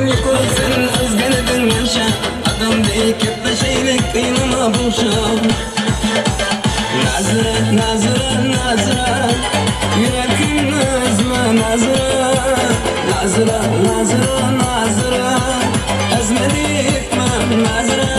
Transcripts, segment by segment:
yuqur sen o'zgalardan yasha odamdek katta shaylik qiynama bo'lsa Nazira, Nazira, Nazira Yurakimni ezma Nazira Nazira, Nazira, Nazira Ezma deyapman Nazira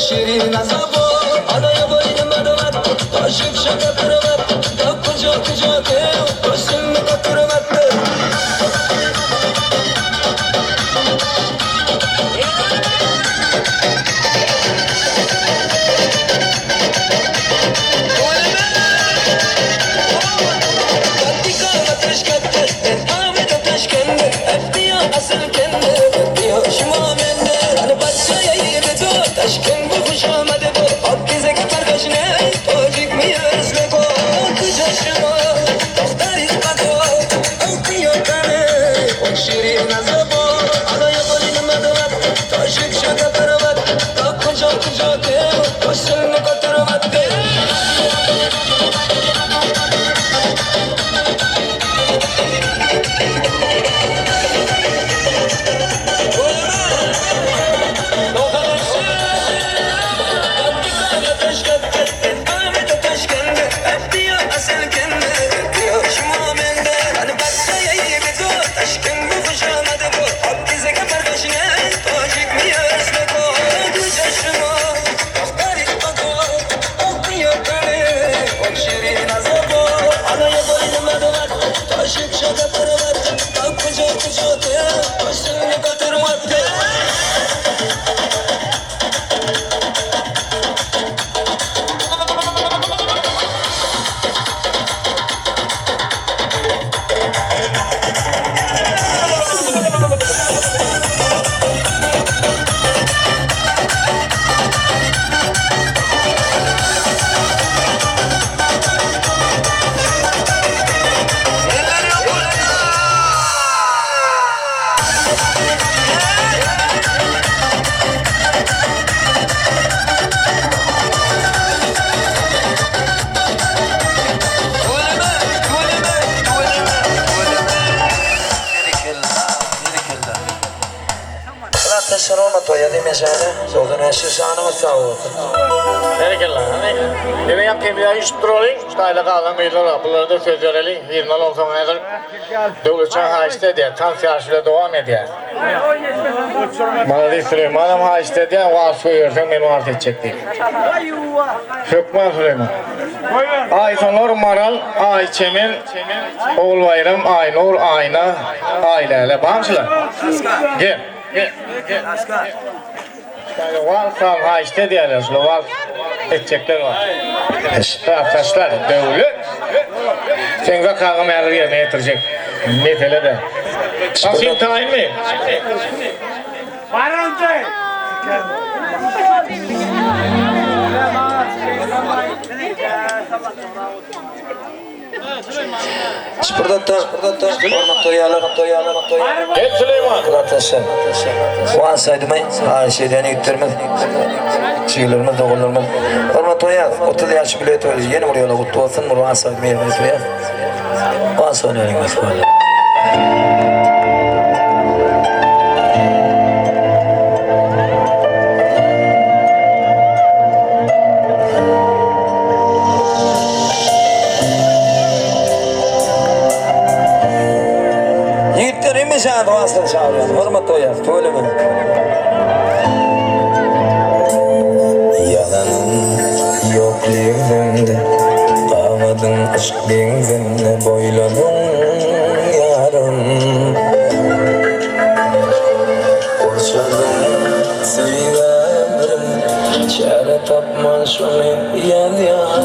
Şirin azabı, adaya boynum adımat, taşıp şaka kırımat, kapıcı kucakı, başımı kapırmattı. Katika ateş kattı, Ahmet ateş kendi, hep diyor asıl kendi, hep diyor şuma bende, hani başçaya yedi dur, taşkın bu kuşamadı bu, hop bize kapar kaşına, tocik mi özle ko, kucaşıma, doktor ispatı, okuyor kanı, o şirin azabı, adaya boynum adımat, taşık şaka kırımat, kapıcı kucakı, başını katırmattı. Taşık şaka kırımat, kapıcı kucakı, başını katırmattı. Sen olma toya değil mi sen? Soğudun eşi şanımız sağ olsun. Herkese ne yapayım ya iş duralım. Stayla kalan meyilere bunları da söz verelim. 20 olsun nedir? Devletçen haçta diye tam siyasıyla devam ediyor. Maladi Süleyman'ım haçta diye vasfı yersen beni vaat edecek diye. Hükman Süleyman. Aysanur Maral, Ay Çemil, Oğul Bayram, Ay Nur, Ayna, Aylele. Bağımsılar. Gel. Gel. Yani var haçta diyorlar. Var edecekler var. Arkadaşlar devlet. Sen de kağım yerine yerine getirecek. Metele de. Nasıl imtihan mı? Var önce. Spurdatta, ormak toyalar. Hep Süleyman. Kılatasın. Van saydıma, şeyden yittirmez. Çiğlerimiz, doğullarımız. Ormak toyaz, 30 yaş bile toyaz. Yeni buraya kutlu olsun, Van saydıma yerine toyaz. Van saydıma toyaz. Sen vasıta çağırıyorsun, hürmet o yaz, öyle mi? Yalanın yok yüzümde, kalmadın aşk benzimle, boyladın yarım. Orçadım sevilerim, çare tapman şunu yan yan.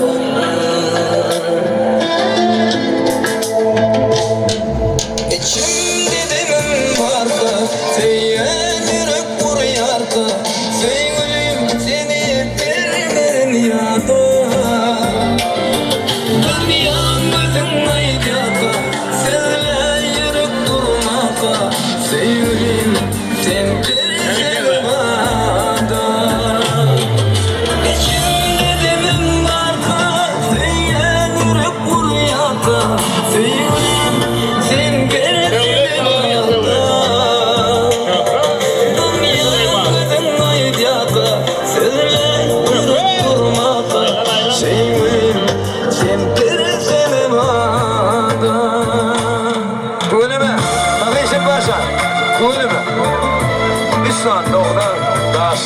Usta, doktor, daş.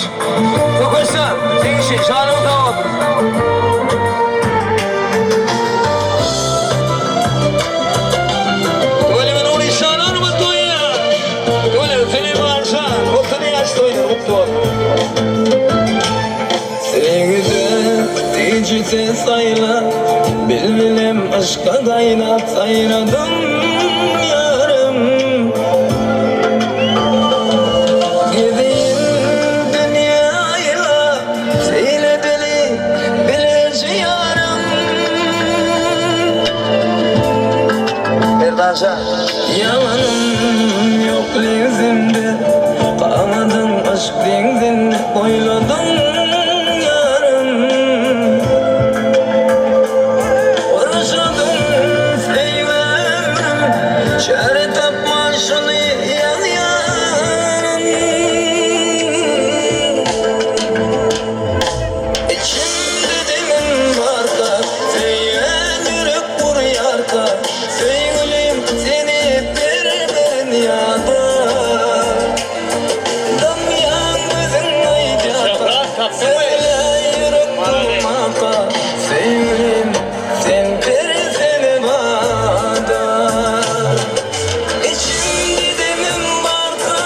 Okursan, sen işin şanını tamam. Böyle ben onu şanını mı doyuyor? Böyle seni varsan, otur yaş doyuyor, mutlu ol. Sevgide diyeceksin sayla, bilmem aşka kaynat sayradım yarım. Gideyim dünyayla, seyredeli bilirci yarım. Erdaşa yalanım yok lezimde, kalmadın aşk denginde, oyladım yarım. Uğraşadım sevmem, çare tapma şunu yan yarım. İçimde demin var da, seyen yürek vur yarda. Sevgilim seni vermeyen yada. Damyan gözün aydaka, söyle yürek durmaka. Sevgilim sen versene bana. İçimde demin var da,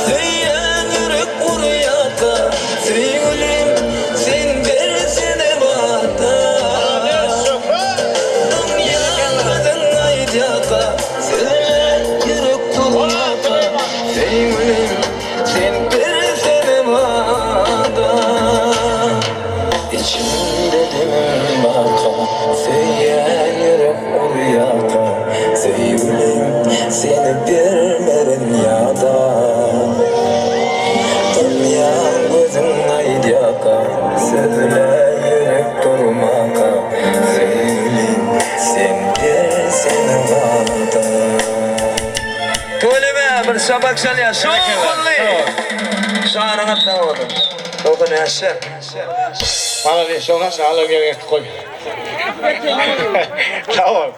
seyen yürek vur yarda. Sevgilim sen versene bana. Damyan aydaka, söyle yürek durmaka. Sevgilim sen versene bana. İçimde demin baka, söyleyen yürek uryaka. Sevgilim seni vermeyen yada. Damyan gözün aydaka, söyle yürek durmaka. Sevgilim sen versene bana. Söyleme bir sabak salya, son kulli. Şanına tavadım. Dokun yaşar. Bana de sonra sağla gerek koy. Tamam.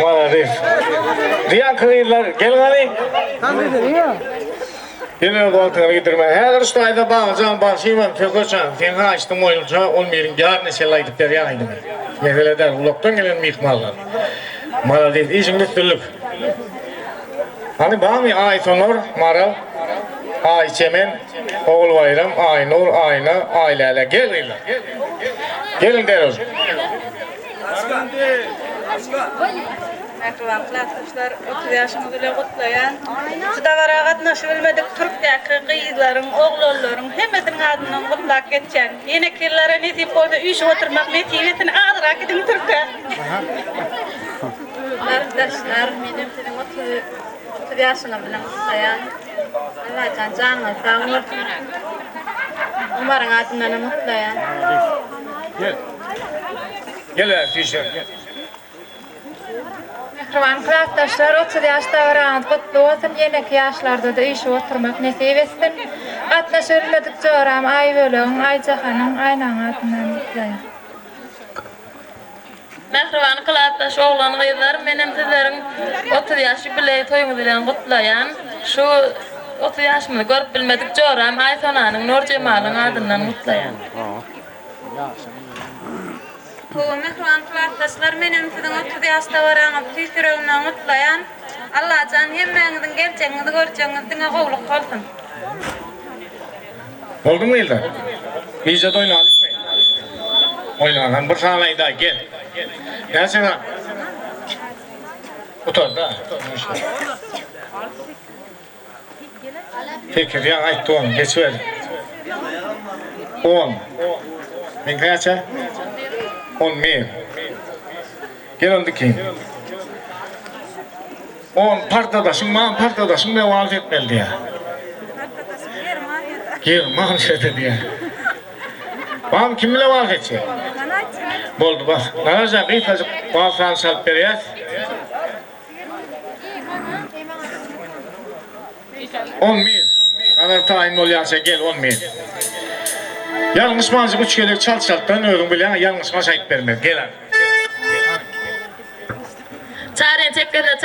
Bana de. Diyan kıyırlar gel gani. Yine koltuğa getirme. Her ustayda bağcan başıyım kökoçan. Sen açtım oyunca olmayın. Yarın selaydık der yanaydım. Yefeleder ulaktan gelen mihmallar. Bana de işin türlük. Hani bana mı Ait Onur, Maral, Ay Çemen, Oğul Bayram, Ay Nur, Ayna, Ay Lale. Gelin lan. Gelin der hocam. Merhabalar arkadaşlar, 30 yaşımızı ile kutlayan, Çıdavara katnaşı bilmedik Türk'teki kıyızların, oğulların, hemmetin adından kutlak geçen, yine kirlere nesip oldu, üç oturmak netiyetin adıra gidin Türk'e. Arkadaşlar, benim senin 30 yaşına bile kutlayan, Allah canına sağ olsun. Umarım adından mutlayan. Gel Fişer. Mehriban arkadaşlar, 30 yaşta varanız kutlu olsun. Yeneki yaşlarda da işe oturmak nasip etsin. Katnaş ölmedik çoğram, ay bölüğün, ay cahanın, aynan adından mutlayın. Mehriban arkadaş oğlan kızlar, benim sizlerin 30 yaşı bile toyumu dilen kutlayan, şu 30 yaşımı görüp bilmedik çoğram, ay sonanın, Nur Cemal'ın adından kutlayan. Mehriban arkadaşlar, benim sizin 30 yaşta varanız tüysürüğünden kutlayan, Allah can hemmenizin gerçeğinizi göreceğinizden kovluk olsun. Oldu mu İldan? İyice de oynayalım mı? Oynayalım. Bir saniye daha gel. Gel sen ha. Otur da. Fikir ya ait doğum. Geç ver. 10. Ben kaça? 10 mil. Gel ondaki. 10 partadaşın, man partadaşın ne vaat etmeli ya. German dedi ya. Bam kimle vaat edecek? Boldu bak. Naraca kıytacık vaatlarını salıp veriyaz. 10 mil. Kadar tayin oluyorsa gel 10 mil. Yalnız mazı 3 kere çal-çalttan öğren bile ama yalnız mazı ayıp vermez. Gel abi. Çaren çekirde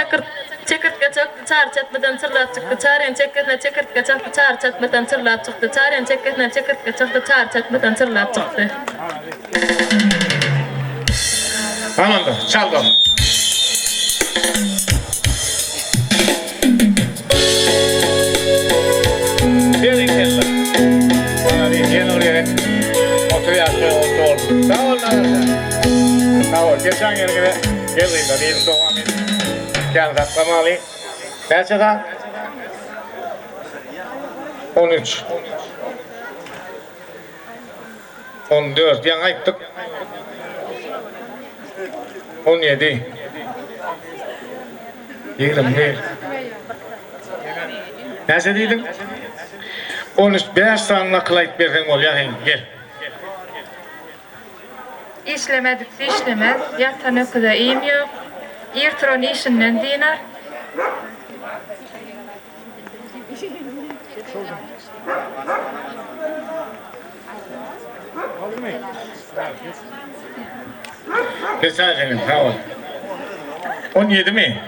çar çatmadan çırlap çıktı. Çaren çeketine çekirtke çıktı. Çar çatmadan çırlap çıktı. Çaren çeketine çekirtke çıktı. Çar çatmadan çırlap çıktı. Tamam da çal da. Bir kelle. Hadi gel oraya. Otur ya, otur. Sağ ol lan. Sağ ol. Geçen gel gel. Gel de diyelim devam et. Gel saklamalı. Kaç adam? 13. 14. Yan ayttık. 17. 20. Näse diýdim? 13 5 sanla kılayt bergen bolýar gel. İşlemedik, işlemez. Yatan öküde iyim yok. İrtron işinden dinar. Kesacenin, tamam. 17 mi?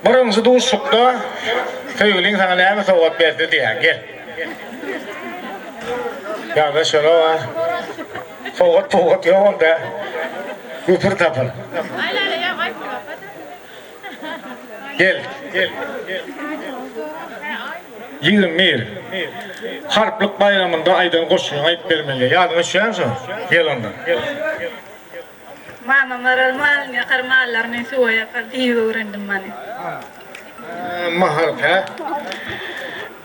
Barımızı duşukta köylüğün sana näme sowgat berdi diýär, gel. Ya da şöyle var. Sowgat ýok onda. Güpür tapır. Gel. 20 Harplık bayramında aydan koşuyor, ayıp vermeli. Yardım eşiyorsun. Gel ondan. Mama maral yakar mallar ne suya yakar diye öğrendim mani. Maharp ha.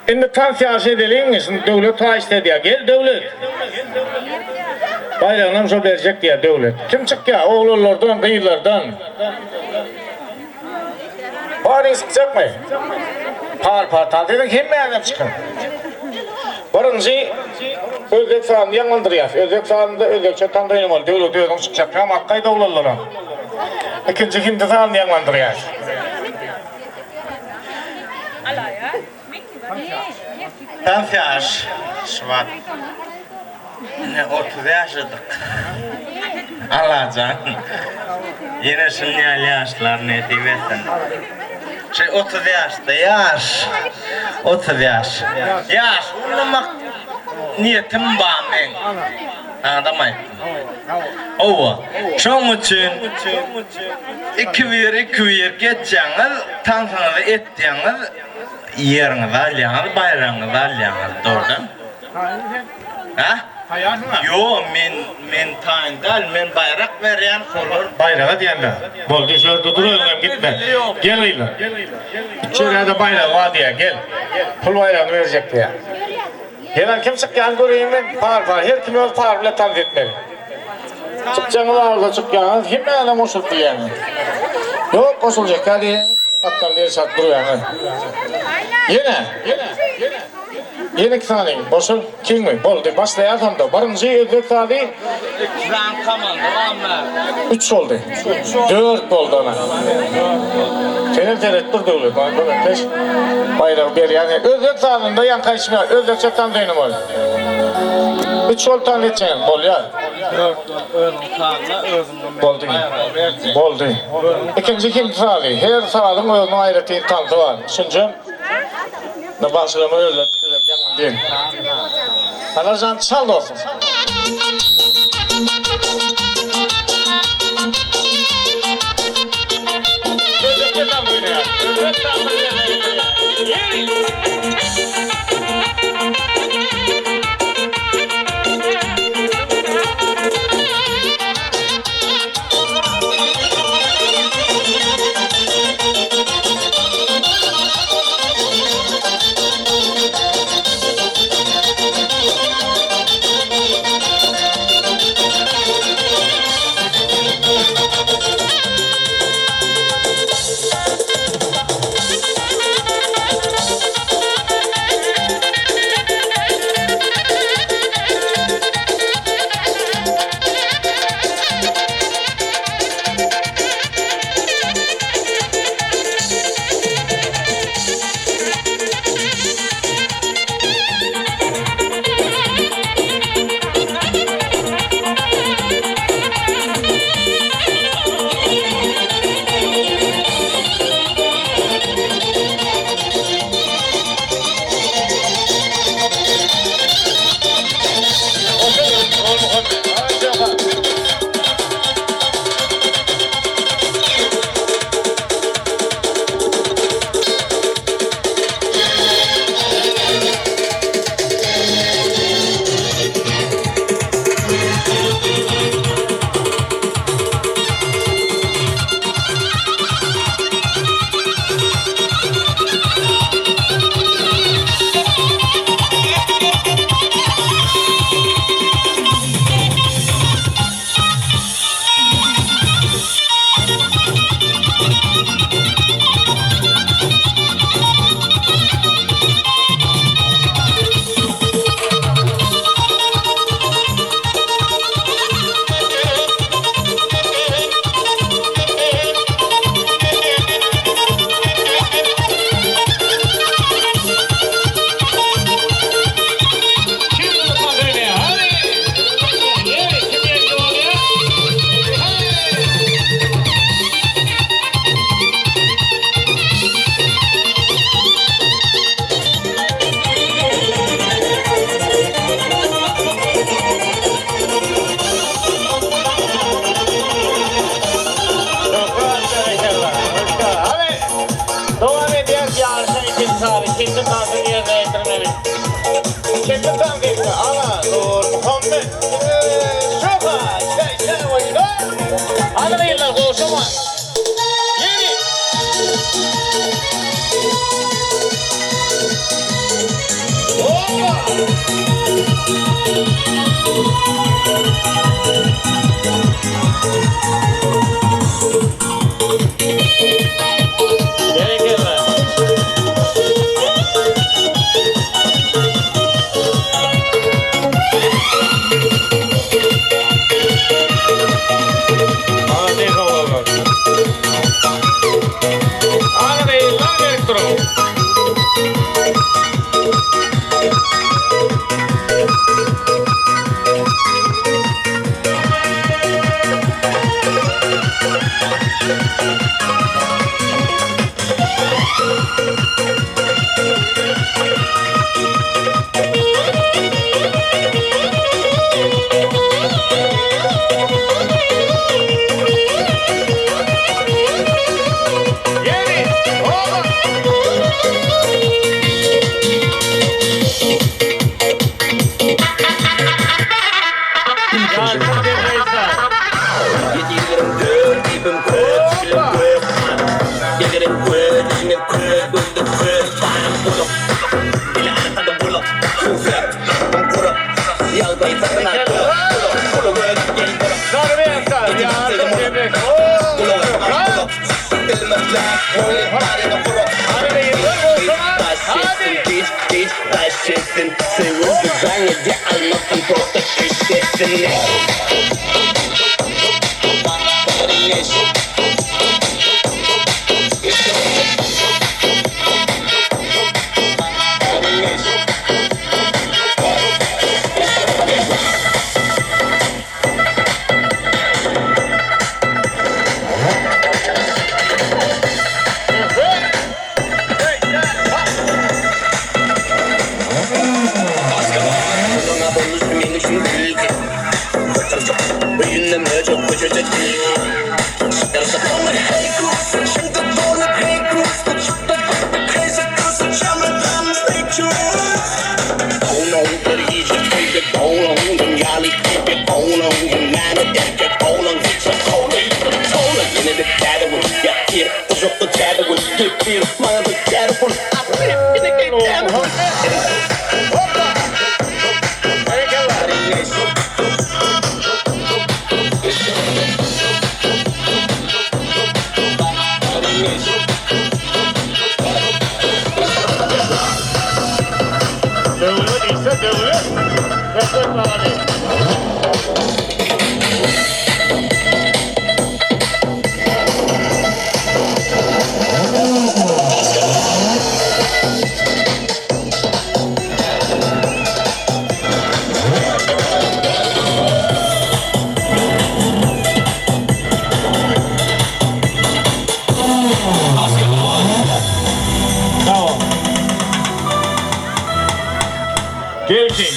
Şimdi tam siyasi edelim, devlet ta istedi ya. Gel devlet. Bayramdan so verecek diye devlet. Kim çık ya? Oğullardan, kıyılardan. Bari çıkacak mı? Par tanteden kim beğendim çıkın? Barıncı Özbek sahanı yanlandırıyor. Özbek sahanında Özbekçe tanıdığım ol. Devlet ödün çıkacak. Hem Akkay'da oğullarına. İkinci Hindi sahanı yanlandırıyor. Ben yaş, Şubat. Ne 30 yaşadık. Allah'can. Yine şimdi yaşlar ne diyesin. 30 yaşta yaş. 30 yaş. Yaş olmak niyetim var men. Anlamayın. Ova. Şunun için 2 bir geçeceğiniz, tansanızı ettiğiniz yeriniz alyanız, bayramınız alyanız. Doğrudan. Ha? Yo, men tayindal, men bayrak veren olur. Bayrağa diyenler. Boldu şöyle duruyorum gitme. Gel öyle. İçeri de bayrağı var diye gel. Pul bayrağını verecek diye. Gelen kim çıkken göreyim ben? Par. Her kim öz par bile tanıt etmeli. Çıkacağını varsa çıkacağını kim beğenem koşuldu yani. Yok koşulacak hadi. Battan bir saat duruyor yani. Yine iki tane boşul kim mi? Boldu başlayalım da. Barıncı ödük tane. Ben kamandım 3 oldu. 4 oldu ona. Senin tereddüt dolu. Bayrak bir yani. Özbek sahanında yan kaçmıyor. Özbek çatan dönüm var. 3 oldu tane edeceğim. Bol ya. Boldu. İkinci kim sağlı? Her sağlığın özünün ayrıtı tanıtı var. Üçüncü. Ne başlama öyle değil. Alacan çal olsun. Get it quick, in it quick, with the quick. Fine, pull up. Ile ana da pull up. Kufet, pull up. Yal bay takına pull up. Pull up, gel pull up. Pull up. Bilmezler, öyle parayla pull up. Başlasın, seviyordu zannedi almasın posta şişesini.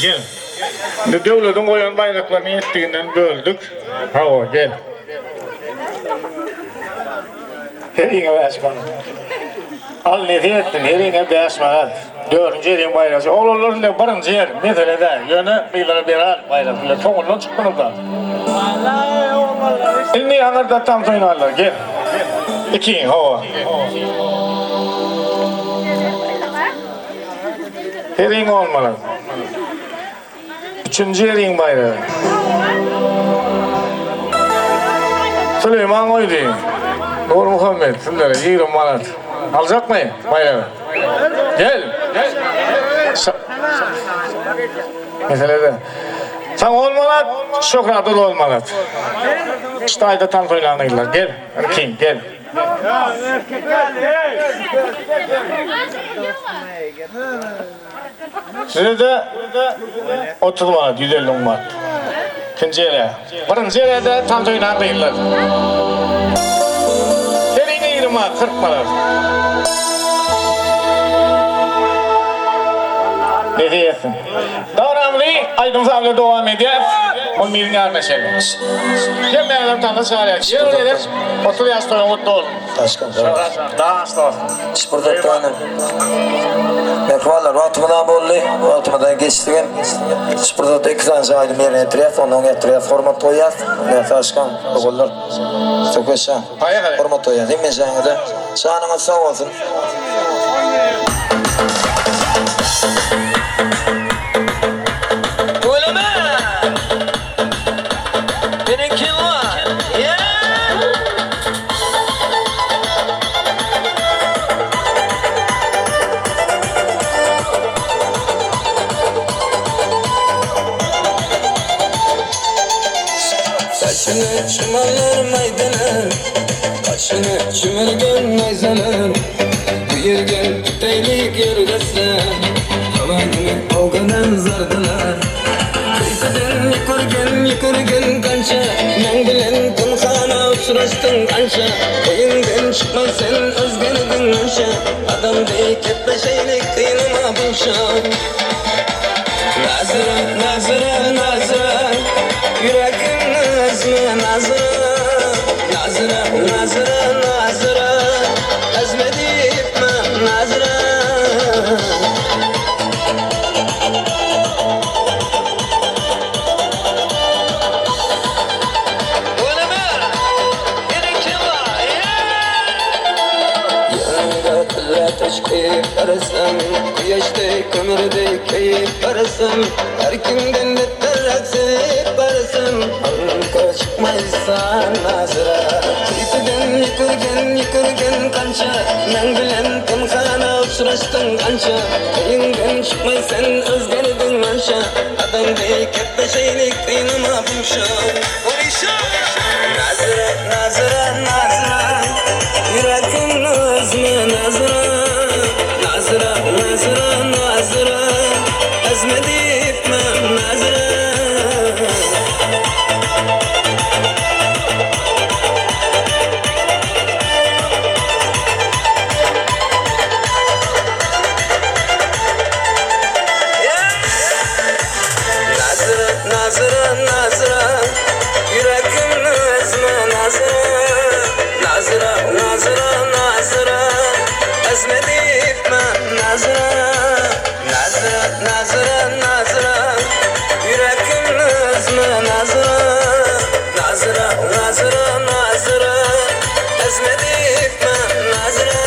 Gel. Devletin koyan bayraklarını ettiğinden böldük. Hava gel. Herine başkan. Al ne diyettin? Herine başkan. 4. yerin bayrağı. Oğulların da barıncı yer. Meselede yönü bir birer bayraklar. Çoğundan çıkmanı da. Elini yanarda tam soyunarlar. Gel. 2 hava. Herine olmalı. 3. yerin bayrağı. Süleyman Oydu. Nur Muhammed. Sizlere 20 manat. Alacak mı bayrağı? Gel. Meselede. Sen 10 manat, Şokrat'ın 10 manat. İşte ayda tam soylanırlar. Gel. Erkin gel. Size de 30 manat, 150 manat. 2. yere. 1. yere de tam soylanırlar. Herine 20 manat, 40 manat. Ne diyorsun? Davranlı aydınlarla devam eder. O milyar mesele. Cemberler tanrı çağırıyor. Yerler 30 yaş sonra mutlu olun. Taşkın. Daha hasta olsun. Burada tanım. Mekvalar vaktımdan bollu. Vaktımdan geçtiğim. Burada da 2 tane aydım yerine etref. Ondan etref format koyar. Ne taşkın. Oğullar. Söküşen. Format koyar. Değil mi canıda? Şanına sağ olsun. Kaşını çumalar maydana, kaşını çumalgan mayzalar. Bu yergen tutaylik yergasa, havanını avganan zardalar. Kıysadan yukurgen kança, men bilen kınxana uçraştın kança. Koyundan çıkma sen özgerdin ança, adam dey ketleşeylik kıynama bulşa. Nazıra, yüreğim Nazıra, azmedip mi Nazıra? Kılla teşkip arasam Güneşte kömürde keyif arasam Erkimden netterrak sevip arasam Anka çıkmaysan nazıra Kıytıdan yıkırgen kança Men bilen temkhana uçraştın kança Kıyından çıkmaysan özgerdin manşa Adam deyik hep beşeylik dinama bulşa Nazıra, nazıra, nazıra Yüreğin özme nazıra Nazıra, nazıra, nazıra Ezmedip ben nazıra Nazıra, nazıra Yüreğin özme nazıra Nazıra, nazıra, nazıra Ezmedip ben nazıra Nazıra, nazıra, nazıra Yüreğin özme nazıra Nazıra, nazıra, nazıra Ezmedip ben nazıra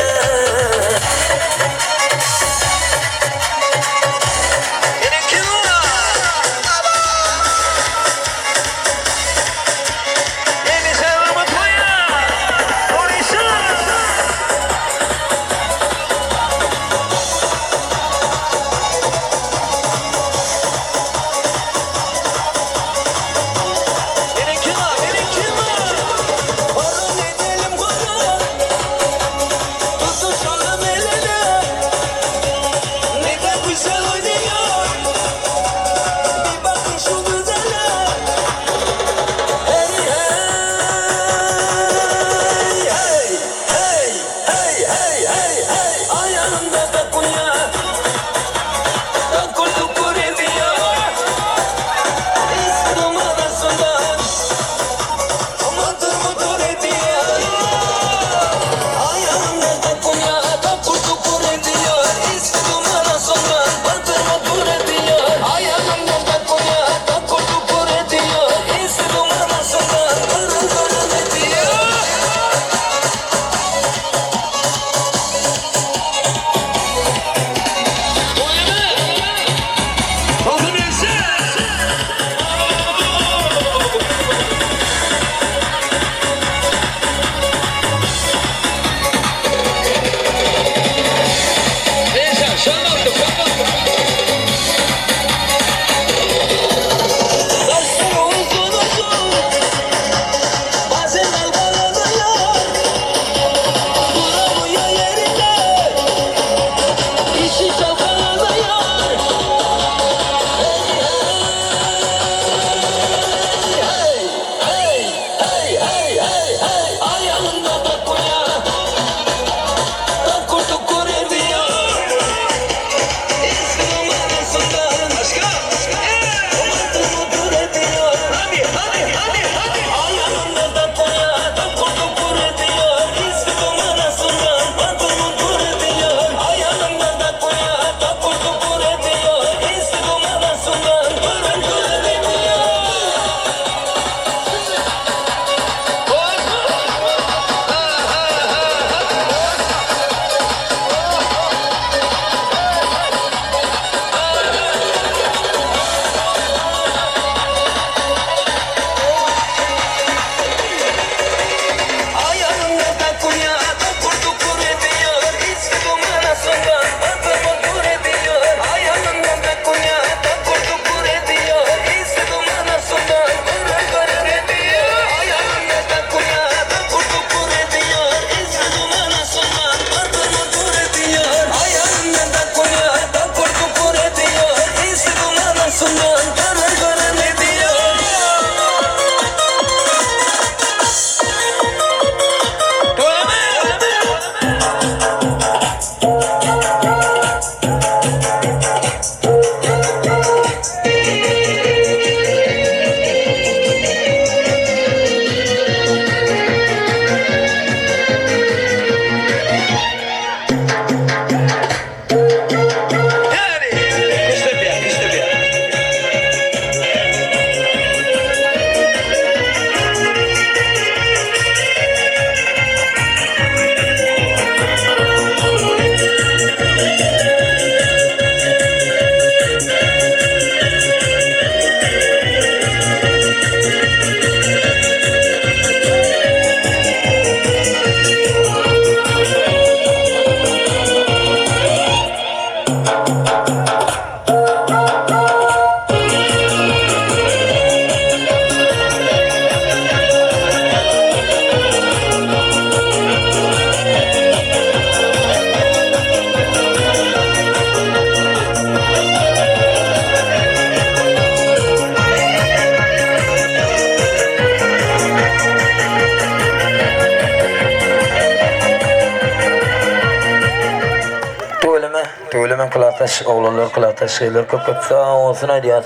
Tövlemen kılataş, oğlanlar kılataş şeyler köp sağ olsun aydiyaz.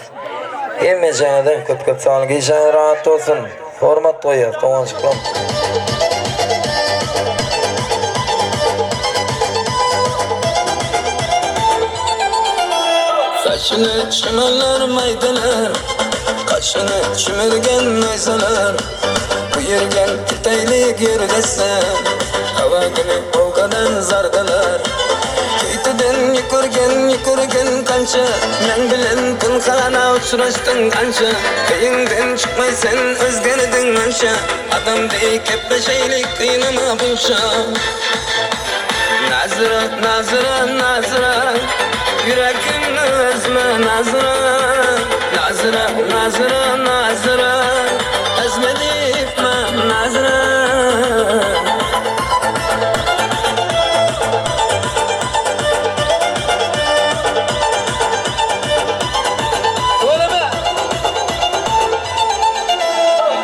Emme janada köp sağlık işe rahat olsun. Format koyar, tamam çıkalım. Saçını çimerler maydalar, kaşını çimergen naysalar. Bu yergen titaylik yerdesin, hava günü ovgadan zardalar. Köyteden yıkırgen kança, men bilen pınhana uçraştın kança. Kıyından çıkmaysan özgenedin ança, adam deyip kepleşeylik kıynama bulşa. Nazıra, nazıra, nazıra, yüreğimni ezme nazıra. Nazıra, nazıra, nazıra, ezme deyipme nazıra.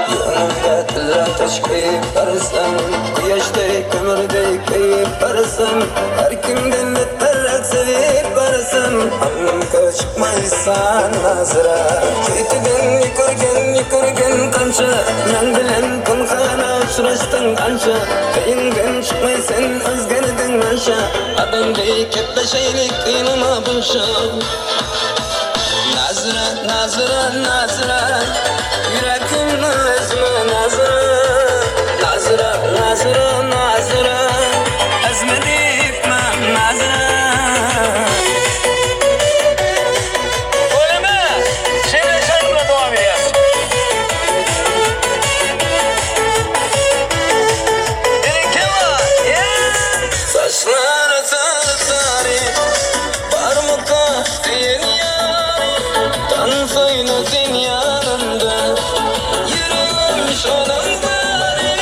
Yanımda tilla taş koyup barısın, Kuyaşday kömürday koyup barısın. Her kimden netlerek sevip barısın, Anlamka çıkmaysan nazıra. Köyteden yıkırgen kança, men bilen pınhana uçraştın kança. Kıyından çıkmaysan özgenedin ança, adam deyip kepleşeylik kıynama bulşa. Nazıra, nazıra, nazıra, yüreğimni ezme nazıra. Nazıra, nazıra, nazıra, ezme deyipme nazıra. Öyleme, şimdi şarkıla devam ediyoruz. Benimki var, Saçları sarı, parmakta senin yarı. Tan söylesin yanımda, yüreğim şunun bari.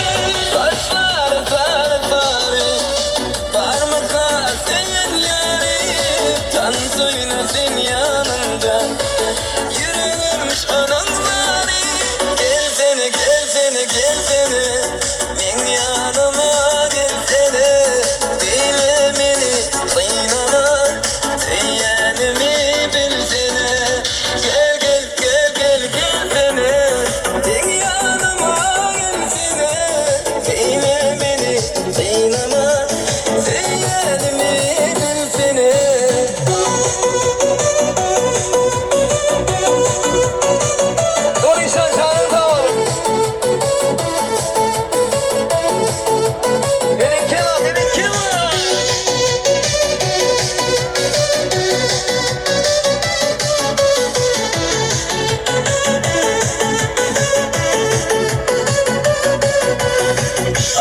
Saçları sarı, parmakta senin yarı. Tan söylesin yanımda, yüreğim şunun bari. Gelsene, gelsene, gelsene, min yanıma gelsene. Dile beni kıynama, seyyelimi bilsene. Gel, gel, gel, gel, gelsene, min yanıma gelsene. Dile beni kıynama, seyyelimi bilsene. Dur insan canını sağlayalım. Benimki var, benimki var.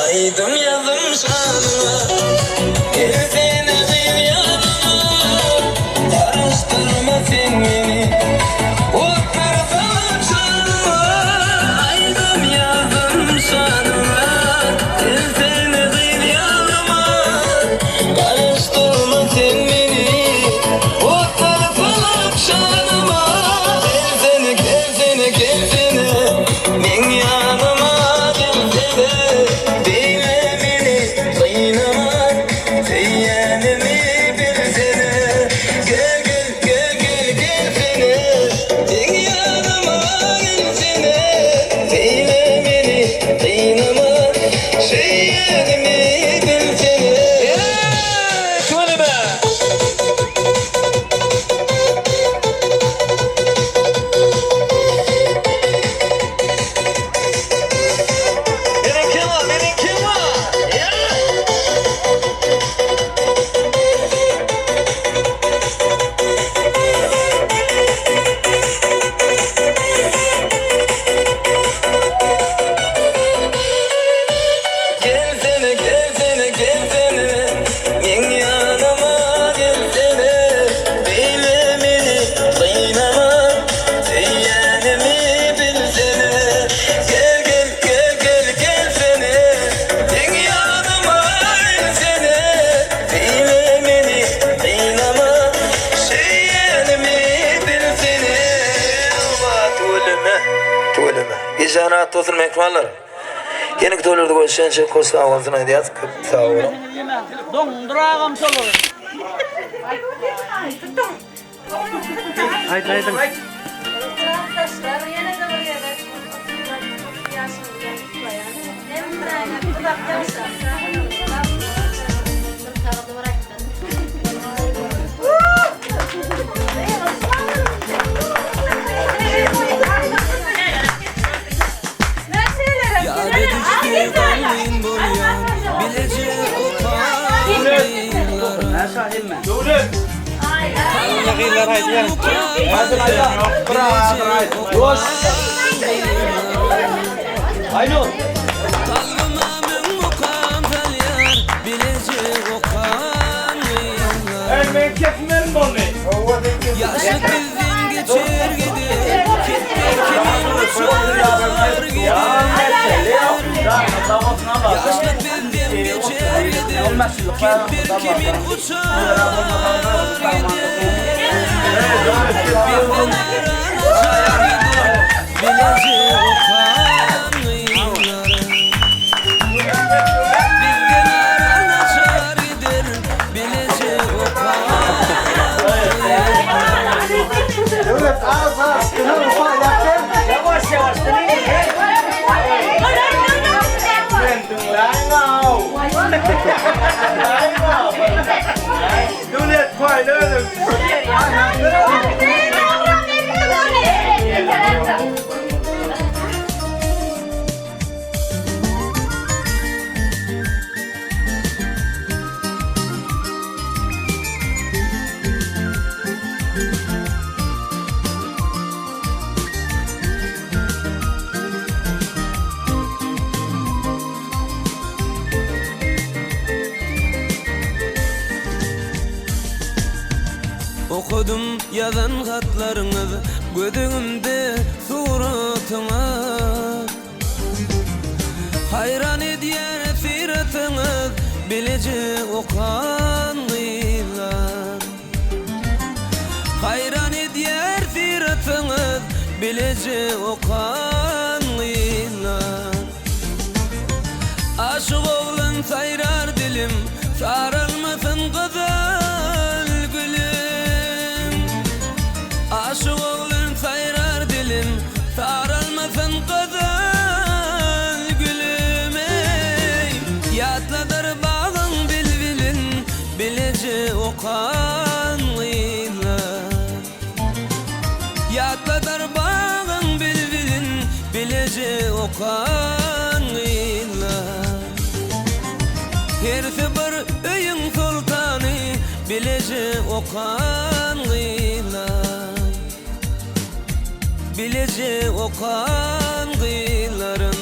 Aydım yazım şanıma, gelsene bir yanıma. Karıştırma sen beni, otursana şanıma. Aydım yazım şanıma, gelsene bir yanıma. Karıştırma sen beni, otursana şanıma. Gelsene, gelsene, gelsene, min yanıma gelsene. Dile beni kıynama, seyyelimi bilsene. Gel, gel, gel, gel, gelsene, min yanıma gelsene. Dile beni kıynama, seyyelimi bilsene. Söyleme. Benimki var, benimki var. Gelsene, gelsene, gelsene, min yanıma gelsene. Dile beni kıynama, seyyelimi bilsene. Gel, gel, gel, gel, gelsene, min yanıma gelsene. Dile beni kıynama, seyyelimi bilsene. Tuğleme. İşe rahat olsun mekmanlar. Yeni tolurdu koşan şey koşsa ağzına diyaz. Köp sağ olun. Dondurağım salır. Haydi haydi. Arkadaşlar yine de buraya da yaşını gelip hem de kulak yaşarsa Yagıylar haydi gel. Haydi haydi. Bırak haydi. Boş. Aynur. Ben kesmerim bunu. Yaşlık bizden geçer gider. Kitler kimin uçar gider. Yaşlık bizden geçer gider. Kitler kimin uçar gider. Bizden ayrılacak gider. Bilecek o kanıyları. Bizden ayrılacak gider. Bilecek o kanıyları. Evet az az. Kınır ufak yaptın. Yavaş yavaş. Dulet koy dedim. Okudum yazan hatlarınızı gözümde suratına. Hayran ediyor siratınız bilecek o kanlılar. Hayran ediyor siratınız bilecek o kanlılar. Aşık oğlan sayrar dilim sarılmasın güzel gülüm. Aşık oğlan sayrar dilim sarılmasın güzel gülüm. Ey yatladır bağın bilbilin bilece o kanlılar. Yatladır bağın bilbilin bilece o kanlılar. Hersi bir öyün sultanı bilecek o kanlılar. Bilecek o kanlıların.